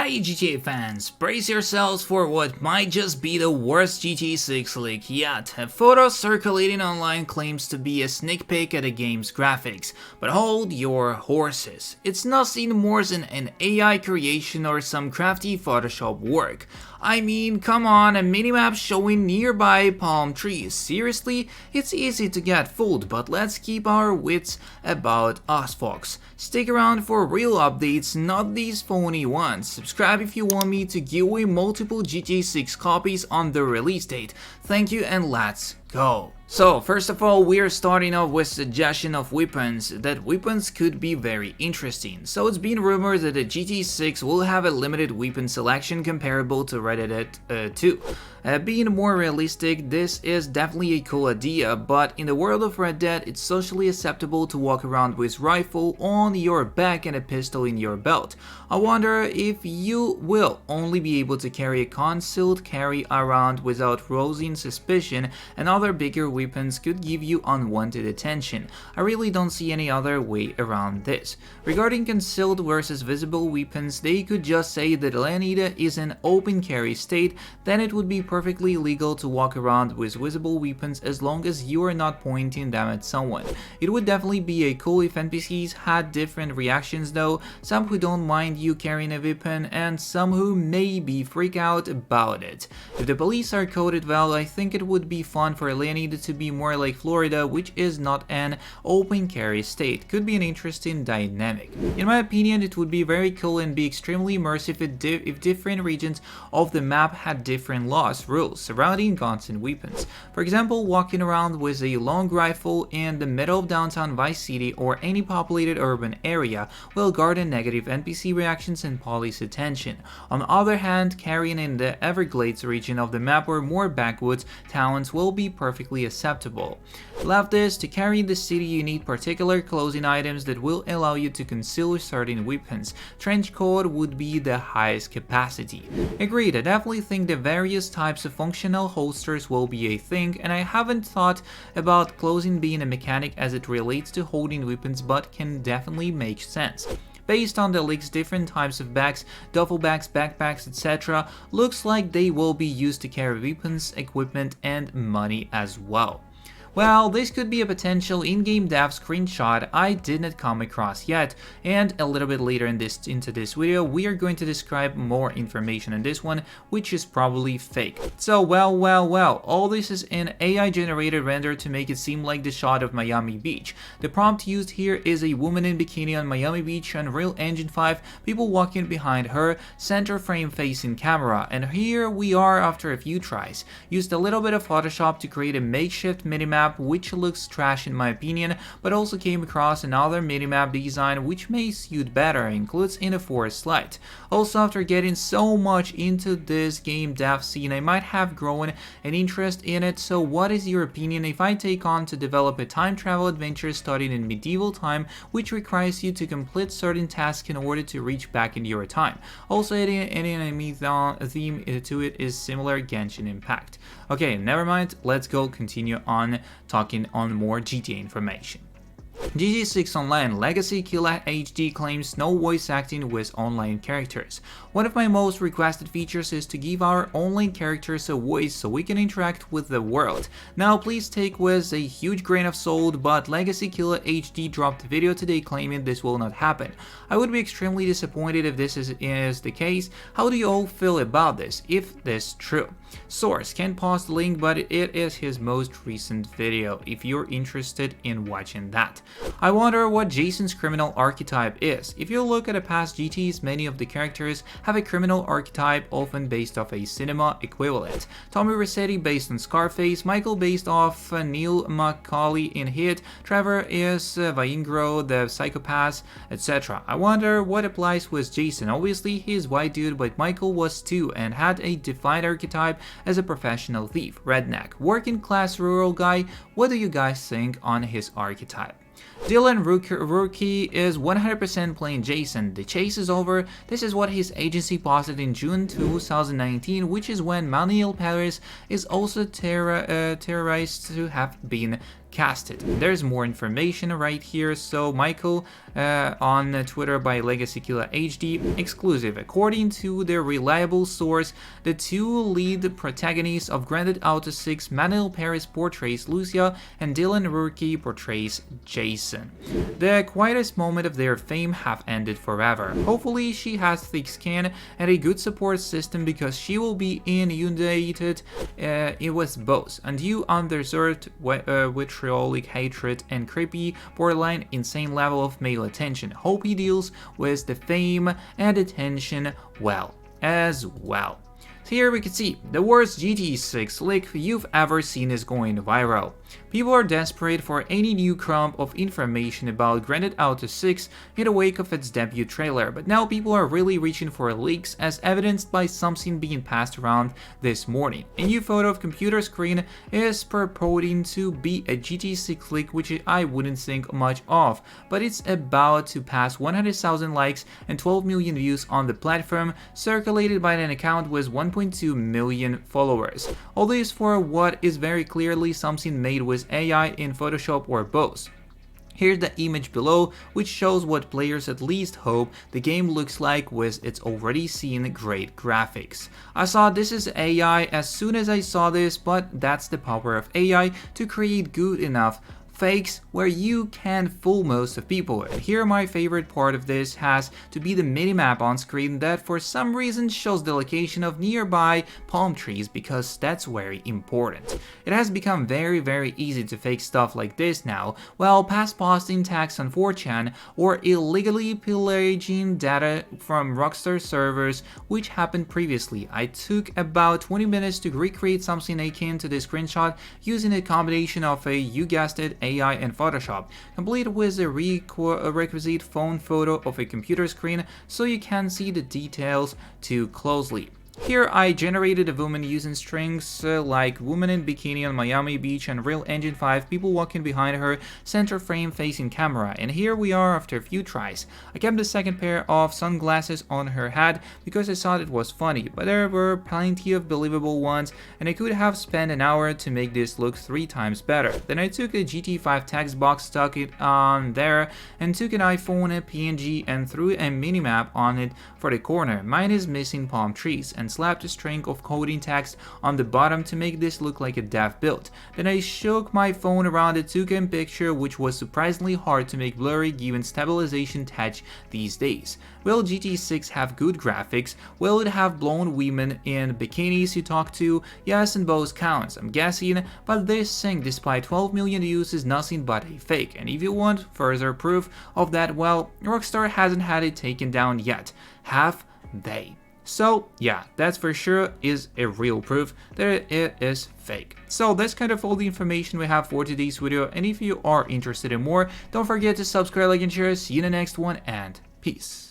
Hi GTA fans, brace yourselves for what might just be the worst GTA 6 leak yet. A photo circulating online claims to be a sneak peek at the game's graphics, but hold your horses. It's nothing more than an AI creation or some crafty Photoshop work. I mean, come on, a minimap showing nearby palm trees. Seriously? It's easy to get fooled, but let's keep our wits about us, folks. Stick around for real updates, not these phony ones. Subscribe if you want me to give away multiple GTA 6 copies on the release date. Thank you and let's go. So, first of all, we are starting off with suggestion of weapons, that weapons could be very interesting. So it's been rumored that the GTA 6 will have a limited weapon selection comparable to Red Dead 2. Being more realistic, this is definitely a cool idea, but in the world of Red Dead, it's socially acceptable to walk around with rifle on your back and a pistol in your belt. I wonder if you will only be able to carry a concealed carry around without rousing suspicion, and other bigger weapons could give you unwanted attention. I really don't see any other way around this. Regarding concealed versus visible weapons, they could just say that Lanita is an open carry state, then it would be perfectly legal to walk around with visible weapons as long as you are not pointing them at someone. It would definitely be a cool if NPCs had different reactions though, some who don't mind you carrying a weapon and some who maybe freak out about it. If the police are coded well, I think it would be fun for Lanita to be more like Florida, which is not an open carry state. Could be an interesting dynamic. In my opinion, it would be very cool and be extremely immersive if different regions of the map had different laws, rules surrounding guns and weapons. For example, walking around with a long rifle in the middle of downtown Vice City or any populated urban area will garner negative NPC reactions and police attention. On the other hand, carrying in the Everglades region of the map or more backwoods towns will be perfectly acceptable. Leftists, to carry in the city you need particular clothing items that will allow you to conceal certain weapons. Trench coat would be the highest capacity. Agreed, I definitely think the various types of functional holsters will be a thing, and I haven't thought about clothing being a mechanic as it relates to holding weapons, but can definitely make sense. Based on the leaks, different types of bags, duffel bags, backpacks, etc. looks like they will be used to carry weapons, equipment, and money as well. Well, this could be a potential in-game dev screenshot I did not come across yet, and a little bit later into this video we are going to describe more information on this one, which is probably fake. So well, all this is an AI generated render to make it seem like the shot of Miami Beach. The prompt used here is a woman in bikini on Miami Beach, Unreal Engine 5, people walking behind her, center frame facing camera, and here we are after a few tries. Used a little bit of Photoshop to create a makeshift minimap which looks trash in my opinion, but also came across another minimap design which may suit better, includes in a forest light. Also, after getting so much into this game dev scene, I might have grown an interest in it. So what is your opinion if I take on to develop a time travel adventure starting in medieval time which requires you to complete certain tasks in order to reach back into your time? Also, adding an enemy theme to it is similar Genshin Impact. Okay, never mind, let's go continue on talking on more GTA information. GTA 6 Online Legacy Killer HD claims no voice acting with online characters. One of my most requested features is to give our online characters a voice so we can interact with the world. Now please take with a huge grain of salt, but Legacy Killer HD dropped a video today claiming this will not happen. I would be extremely disappointed if this is the case. How do you all feel about this, if this is true? Source, can't pause the link, but it is his most recent video if you're interested in watching that. I wonder what Jason's criminal archetype is. If you look at the past GTs, many of the characters have a criminal archetype, often based off a cinema equivalent. Tommy Rossetti based on Scarface, Michael based off Neil Macaulay in Hit, Trevor is Vaingro, the psychopath, etc. I wonder what applies with Jason. Obviously he's white dude, but Michael was too and had a defined archetype as a professional thief, redneck, working class rural guy. What do you guys think on his archetype? Dylan Rookie is 100% playing Jason. The chase is over. This is what his agency posted in June 2019, which is when Manuel Perez is also terrorized to have been broadcasted. There's more information right here. So Michael on Twitter by Legacy Killer HD exclusive. According to the reliable source, the two lead protagonists of Grand Theft Auto 6, Manuel Perez portrays Lucia and Dylan Rourke portrays Jason. The quietest moment of their fame have ended forever. Hopefully she has thick skin and a good support system, because she will be inundated with both undue undeserved vitriolic hatred and creepy, borderline insane level of male attention. Hope he deals with the fame and attention well as well. So here we can see the worst GTA 6 leak you've ever seen is going viral. People are desperate for any new crumb of information about Grand Theft Auto 6 in the wake of its debut trailer, but now people are really reaching for leaks, as evidenced by something being passed around this morning. A new photo of computer screen is purporting to be a GTA 6 leak, which I wouldn't think much of, but it's about to pass 100,000 likes and 12 million views on the platform, circulated by an account with 1.2 million followers. All this for what is very clearly something made with AI in Photoshop or both. Here's the image below, which shows what players at least hope the game looks like with its already seen great graphics. I saw this is AI as soon as I saw this, but that's the power of AI to create good enough fakes where you can fool most of people. And here my favorite part of this has to be the minimap on screen that for some reason shows the location of nearby palm trees, because that's very important. It has become very easy to fake stuff like this now, while past posting tags on 4chan or illegally pillaging data from Rockstar servers, which happened previously. I took about 20 minutes to recreate something akin to this screenshot using a combination of you guessed it, AI and Photoshop, complete with a requisite phone photo of a computer screen so you can see the details too closely. Here I generated a woman using strings like woman in bikini on Miami Beach and Real Engine 5, people walking behind her, center frame facing camera, and here we are after a few tries. I kept the second pair of sunglasses on her head because I thought it was funny, but there were plenty of believable ones and I could have spent an hour to make this look 3 times better. Then I took a GT5 text box, stuck it on there, and took an iPhone, a PNG, and threw a minimap on it for the corner. Mine is missing palm trees, and slapped a string of coding text on the bottom to make this look like a dev build. Then I shook my phone around and took a picture, which was surprisingly hard to make blurry given stabilization tech these days. Will GTA 6 have good graphics? Will it have blonde women in bikinis you talk to? Yes, in both counts, I'm guessing, but this thing, despite 12 million views, is nothing but a fake, and if you want further proof of that, well, Rockstar hasn't had it taken down yet, have they? So yeah, that's for sure is a real proof that it is fake. So that's kind of all the information we have for today's video, and if you are interested in more, don't forget to subscribe, like, and share. See you in the next one, and peace.